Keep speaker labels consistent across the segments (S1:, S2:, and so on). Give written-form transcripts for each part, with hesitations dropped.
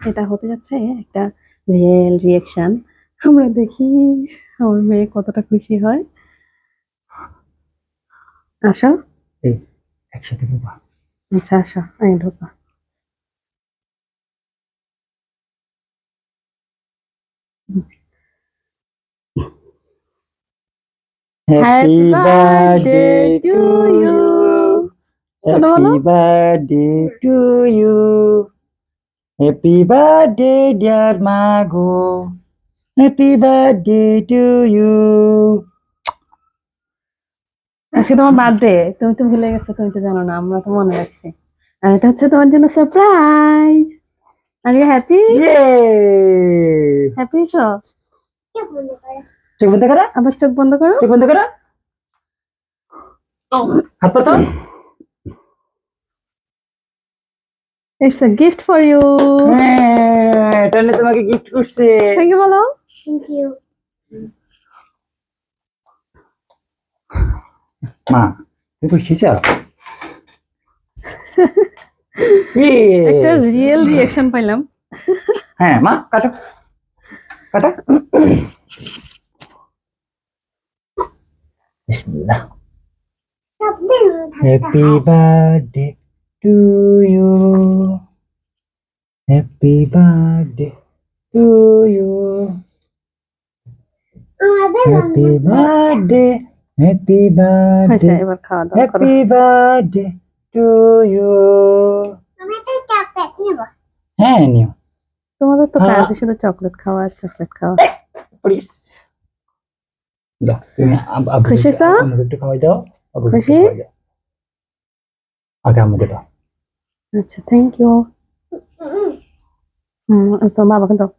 S1: এটা হতে যাচ্ছে একটা রিয়েল রিয়েকশন। আমরা দেখি আমার মেয়ে কতটা খুশি হয়। আসো।
S2: এই একসাথে বাবা।
S1: আচ্ছা আসো, আমি ঢোকা।
S2: হ্যাপি বার্থডে টু ইউ,
S1: বলো, বলো।
S2: Happy birthday to you, happy birthday dear মাগো, হ্যাপি বার্থডে টু ইউ।
S1: আজকে তোমার বার্থডে, তুমি তো ভুলে গেছো, তুমি তো জানো না, আমরা তো মনে রাখছি। আর এটা হচ্ছে তোমার জন্য surprise. Are you happy?
S2: Yeah,
S1: happy so?
S2: চোখ বন্ধ করো,
S1: আবার চোখ বন্ধ করো।
S2: চোখ বন্ধ করো, হাত পাতো।
S1: It's a gift for you.
S2: হ্যাঁ, এটা নিয়ে তোমাকে গিফট করছে।
S1: থ্যাংক ইউ বলো।
S3: Thank you.
S2: মা তুমি খুশি চাও?
S1: একটা রিয়েল রিঅ্যাকশন পাইলাম।
S2: হ্যাঁ মা, কাটো কাটো। বিসমিল্লাহ। Happy birthday to you, happy birthday to you, happy birthday, happy
S1: হয়েছে,
S2: বার্থডে,
S1: এবার খাওয়া দাওয়া করো।
S2: Happy birthday to you. হ্যাঁ নিও।
S1: তোমাদের তো
S2: হ্যাঁ।
S1: কাজে শুধু চকলেট খাওয়া আর চকলেট খাওয়া।
S2: প্লিজ দাও তুমি।
S1: খুশি সা?
S2: আমাকে একটু খাওয়াই দাও। আব্বুকে একটু
S1: খুশি?
S2: খাওয়াই দাও। আগে আমাকে দাও।
S1: আচ্ছা, থ্যাংক ইউ। তোমার বাবাকে দাও।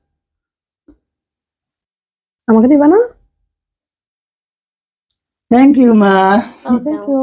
S1: আমাকে দিবা না?
S2: থ্যাংক ইউ মা।
S1: Thank you.